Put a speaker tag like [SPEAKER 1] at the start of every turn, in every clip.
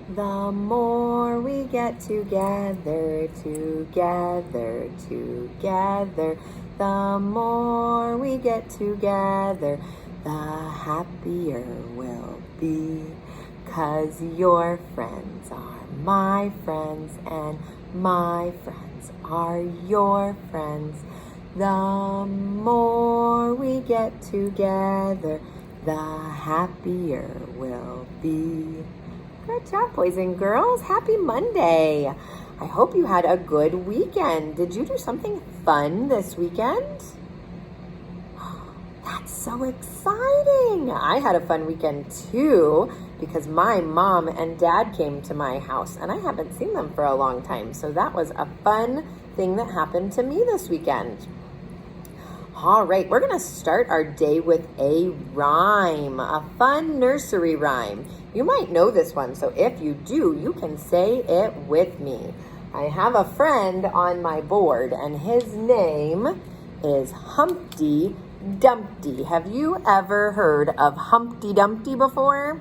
[SPEAKER 1] The more we get together, together, together, the more we get together, the happier we'll be. 'Cause your friends are my friends and my friends are your friends. The more we get together, the happier we'll be. Good job, boys and girls. Happy Monday. I hope you had a good weekend. Did you do something fun this weekend? That's so exciting. I had a fun weekend too because my mom and dad came to my house and I haven't seen them for a long time. So that was a fun thing that happened to me this weekend. All right, we're going to start our day with a rhyme, a fun nursery rhyme. You might know this one, so if you do, you can say it with me. I have a friend on my board, and his name is Humpty Dumpty. Have you ever heard of Humpty Dumpty before?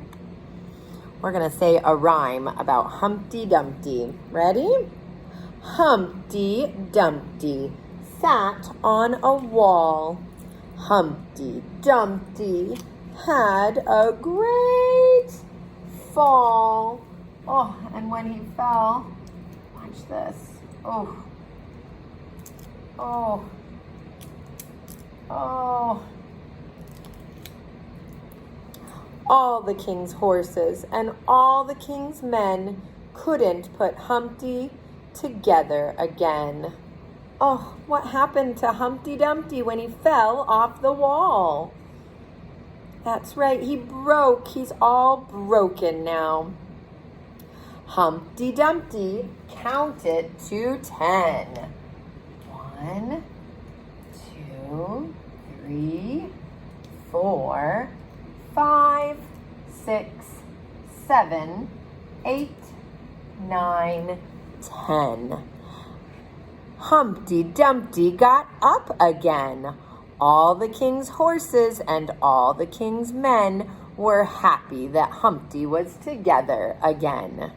[SPEAKER 1] We're going to say a rhyme about Humpty Dumpty. Ready? Humpty Dumpty sat on a wall. Humpty Dumpty had a great fall. Oh, and when he fell, watch this. Oh. All the king's horses and all the king's men couldn't put Humpty together again. Oh, what happened to Humpty Dumpty when he fell off the wall? That's right, he broke. He's all broken now. Humpty Dumpty counted to 10. 1, 2, 3, 4, 5, 6, 7, 8, 9, 10. Humpty Dumpty got up again. All the king's horses and all the king's men were happy that Humpty was together again.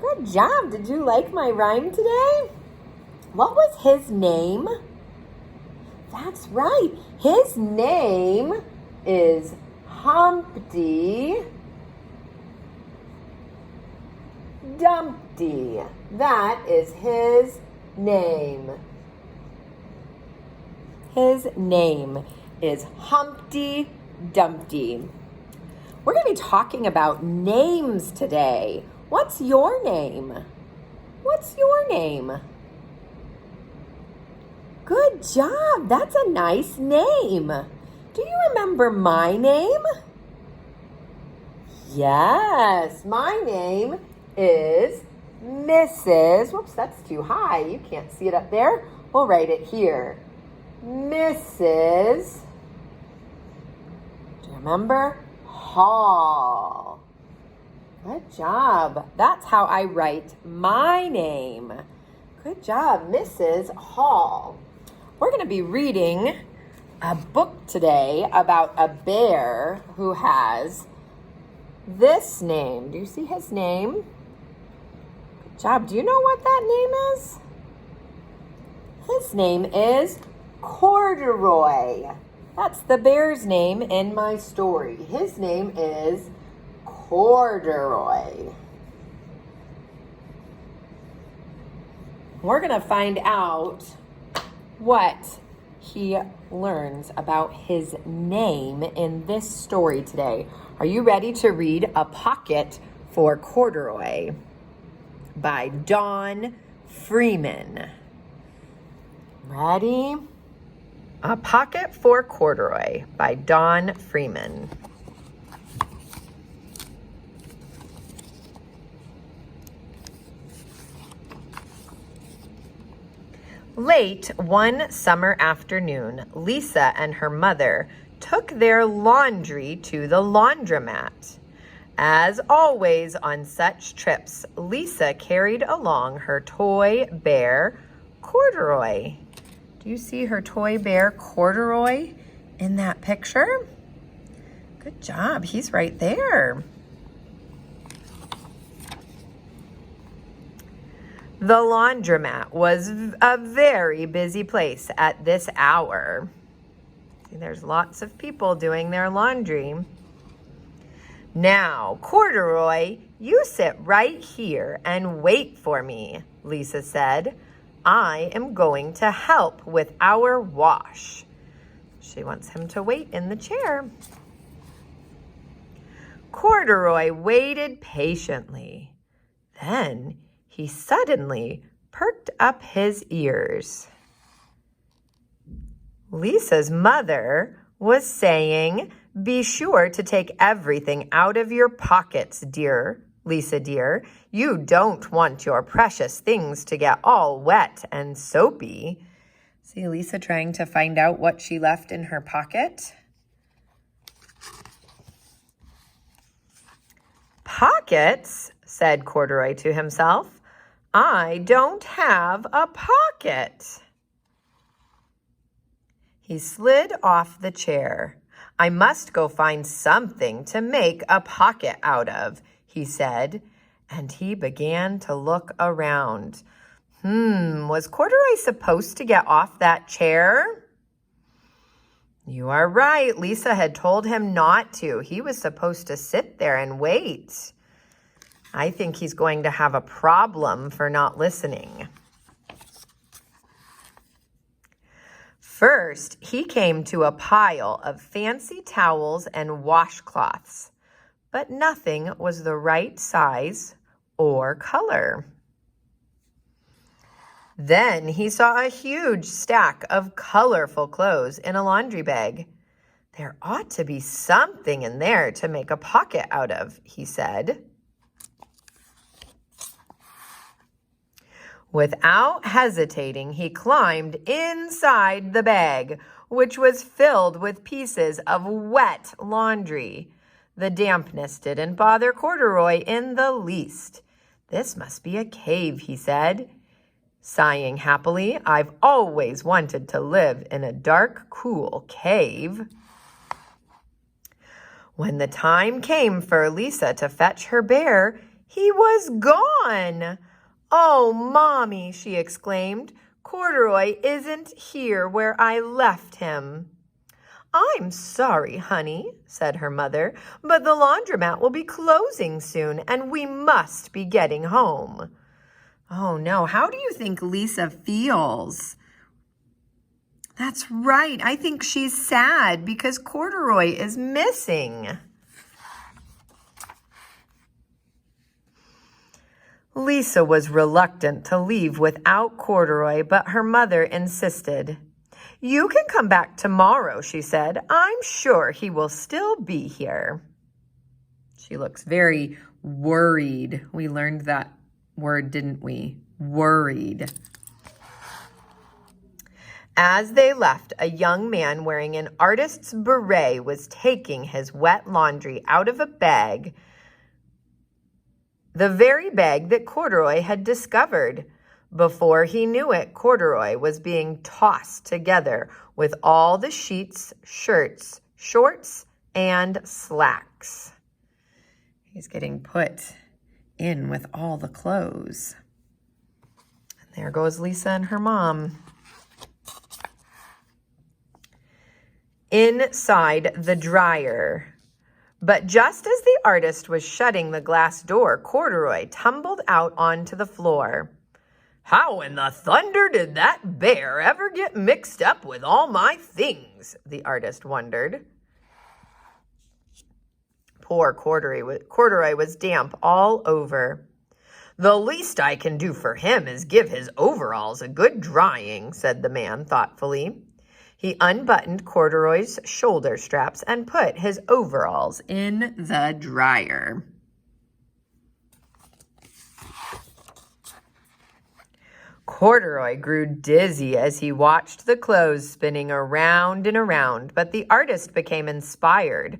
[SPEAKER 1] Good job. Did you like my rhyme today? What was his name? That's right. His name is Humpty Dumpty. That is his name. His name is Humpty Dumpty. We're going to be talking about names today. What's your name? What's your name? Good job. That's a nice name. Do you remember my name? Yes, my name is Mrs. Whoops, that's too high. You can't see it up there. We'll write it here. Mrs. Do you remember? Hall. Good job. That's how I write my name. Good job, Mrs. Hall. We're going to be reading a book today about a bear who has this name. Do you see his name? Good job. Do you know what that name is? His name is Corduroy. That's the bear's name in my story. His name is Corduroy. We're going to find out what he learns about his name in this story today. Are you ready to read A Pocket for Corduroy by Dawn Freeman? Ready? A Pocket for Corduroy by Dawn Freeman. Late one summer afternoon, Lisa and her mother took their laundry to the laundromat. As always on such trips, Lisa carried along her toy bear, Corduroy. Do you see her toy bear, Corduroy, in that picture? Good job. He's right there. The laundromat was a very busy place at this hour. See, there's lots of people doing their laundry. Now, Corduroy, you sit right here and wait for me, Lisa said. I am going to help with our wash. She wants him to wait in the chair. Corduroy waited patiently. Then he suddenly perked up his ears. Lisa's mother was saying, "Be sure to take everything out of your pockets, dear. Lisa dear, you don't want your precious things to get all wet and soapy." See Lisa trying to find out what she left in her pocket. Pockets, said Corduroy to himself. I don't have a pocket. He slid off the chair. I must go find something to make a pocket out of, he said, and he began to look around. Was Corduroy supposed to get off that chair? You are right. Lisa had told him not to. He was supposed to sit there and wait. I think he's going to have a problem for not listening. First, he came to a pile of fancy towels and washcloths, but nothing was the right size or color. Then he saw a huge stack of colorful clothes in a laundry bag. There ought to be something in there to make a pocket out of, he said. Without hesitating, he climbed inside the bag, which was filled with pieces of wet laundry. The dampness didn't bother Corduroy in the least. This must be a cave, he said. Sighing happily, I've always wanted to live in a dark, cool cave. When the time came for Lisa to fetch her bear, he was gone. Oh, Mommy, she exclaimed, Corduroy isn't here where I left him. I'm sorry, honey, said her mother, but the laundromat will be closing soon and we must be getting home. Oh, no, how do you think Lisa feels? That's right, I think she's sad because Corduroy is missing. Lisa was reluctant to leave without Corduroy, but her mother insisted. You can come back tomorrow, she said. I'm sure he will still be here. She looks very worried. We learned that word, didn't we? Worried. As they left, a young man wearing an artist's beret was taking his wet laundry out of a bag, the very bag that Corduroy had discovered. Before he knew it, Corduroy was being tossed together with all the sheets, shirts, shorts, and slacks. He's getting put in with all the clothes. And there goes Lisa and her mom. Inside the dryer. But just as the artist was shutting the glass door, Corduroy tumbled out onto the floor. How in the thunder did that bear ever get mixed up with all my things? The artist wondered. Poor Corduroy was damp all over. The least I can do for him is give his overalls a good drying, said the man thoughtfully. He unbuttoned Corduroy's shoulder straps and put his overalls in the dryer. Corduroy grew dizzy as he watched the clothes spinning around and around, but the artist became inspired.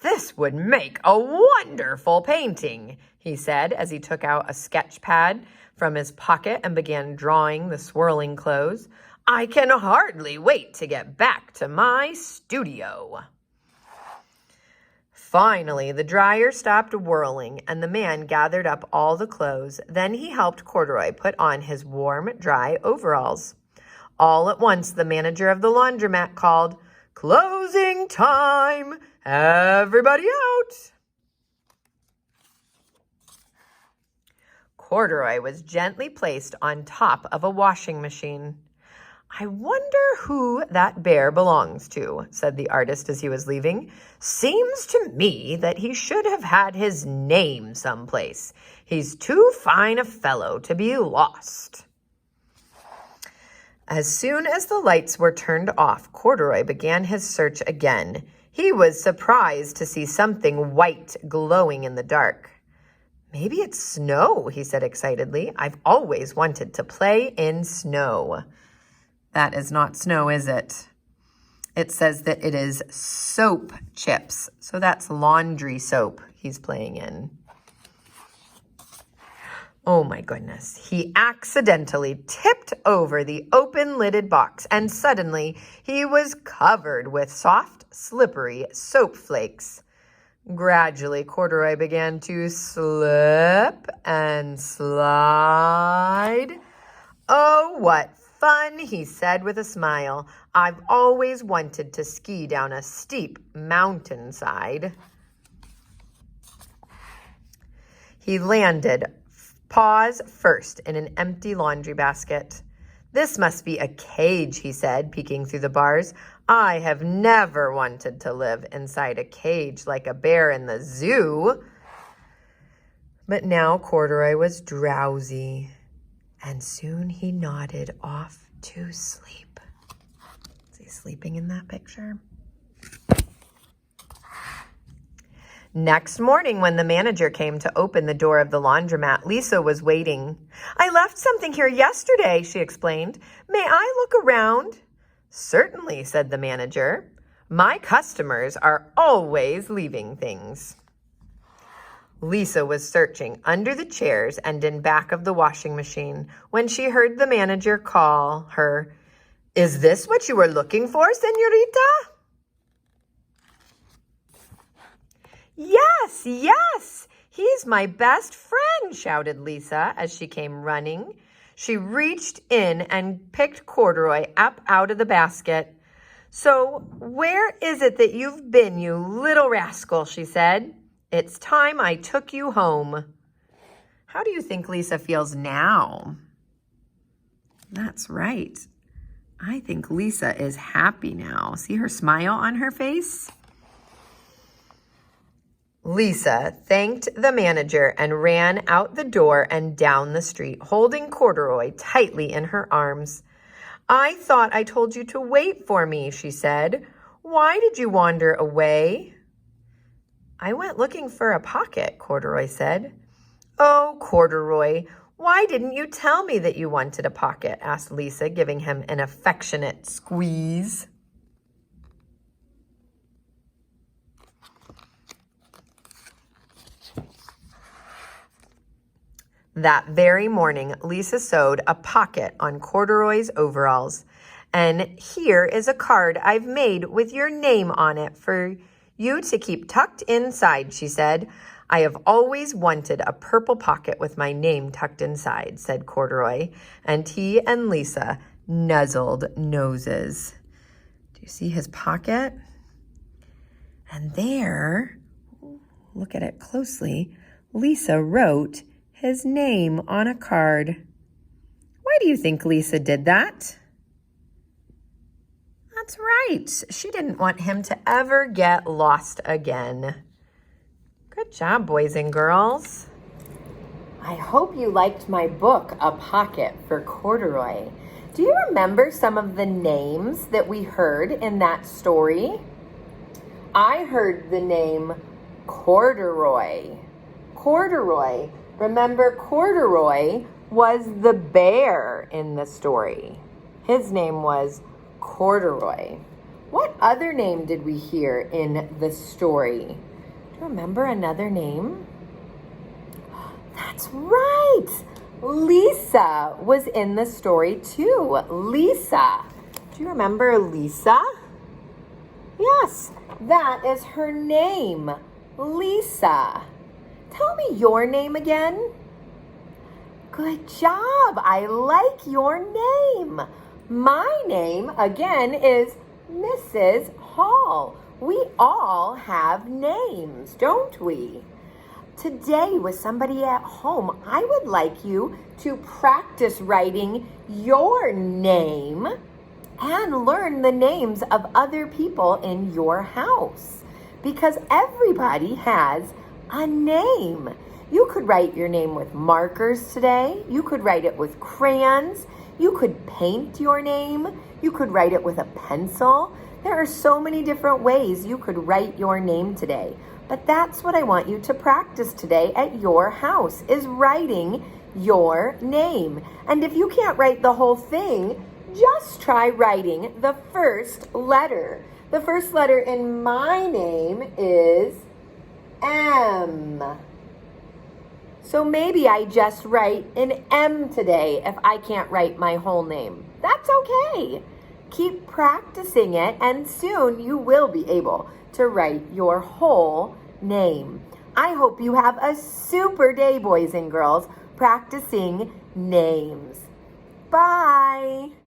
[SPEAKER 1] This would make a wonderful painting, he said as he took out a sketch pad from his pocket and began drawing the swirling clothes. I can hardly wait to get back to my studio. Finally, the dryer stopped whirling, and the man gathered up all the clothes. Then he helped Corduroy put on his warm, dry overalls. All at once, the manager of the laundromat called, "Closing time! Everybody out!" Corduroy was gently placed on top of a washing machine. "I wonder who that bear belongs to," said the artist as he was leaving. "Seems to me that he should have had his name someplace. He's too fine a fellow to be lost." As soon as the lights were turned off, Corduroy began his search again. He was surprised to see something white glowing in the dark. "Maybe it's snow," he said excitedly. "I've always wanted to play in snow." That is not snow, is it? It says that it is soap chips. So that's laundry soap he's playing in. Oh my goodness. He accidentally tipped over the open-lidded box, and suddenly he was covered with soft, slippery soap flakes. Gradually, Corduroy began to slip and slide. "Oh, what fun," he said with a smile. "I've always wanted to ski down a steep mountainside." He landed paws first in an empty laundry basket. "This must be a cage," he said, peeking through the bars. "I have never wanted to live inside a cage like a bear in the zoo." But now Corduroy was drowsy, and soon he nodded off to sleep. Is he sleeping in that picture? Next morning, when the manager came to open the door of the laundromat, Lisa was waiting. "I left something here yesterday," she explained. "May I look around?" "Certainly," said the manager. "My customers are always leaving things." Lisa was searching under the chairs and in back of the washing machine when she heard the manager call her. "Is this what you were looking for, señorita?" "Yes, yes, he's my best friend," shouted Lisa as she came running. She reached in and picked Corduroy up out of the basket. "So where is it that you've been, you little rascal?" she said. "It's time I took you home." How do you think Lisa feels now? That's right. I think Lisa is happy now. See her smile on her face? Lisa thanked the manager and ran out the door and down the street, holding Corduroy tightly in her arms. "I thought I told you to wait for me," she said. "Why did you wander away?" "I went looking for a pocket," Corduroy said. "Oh, Corduroy, why didn't you tell me that you wanted a pocket?" asked Lisa, giving him an affectionate squeeze. That very morning, Lisa sewed a pocket on Corduroy's overalls. "And here is a card I've made with your name on it for you to keep tucked inside," she said. "I have always wanted a purple pocket with my name tucked inside," said Corduroy, and he and Lisa nuzzled noses. Do you see his pocket? And there, look at it closely, Lisa wrote his name on a card. Why do you think Lisa did that? That's right. She didn't want him to ever get lost again. Good job, boys and girls. I hope you liked my book, A Pocket for Corduroy. Do you remember some of the names that we heard in that story? I heard the name Corduroy. Corduroy. Remember, Corduroy was the bear in the story. His name was Corduroy. What other name did we hear in the story? Do you remember another name? That's right. Lisa was in the story too. Lisa. Do you remember Lisa? Yes, that is her name. Lisa. Tell me your name again. Good job. I like your name. My name, again, is Mrs. Hall. We all have names, don't we? Today, with somebody at home, I would like you to practice writing your name and learn the names of other people in your house, because everybody has a name. You could write your name with markers today. You could write it with crayons. You could paint your name. You could write it with a pencil. There are so many different ways you could write your name today. But that's what I want you to practice today at your house, is writing your name. And if you can't write the whole thing, just try writing the first letter. The first letter in my name is M. So maybe I just write an M today if I can't write my whole name. That's okay. Keep practicing it, and soon you will be able to write your whole name. I hope you have a super day, boys and girls, practicing names. Bye.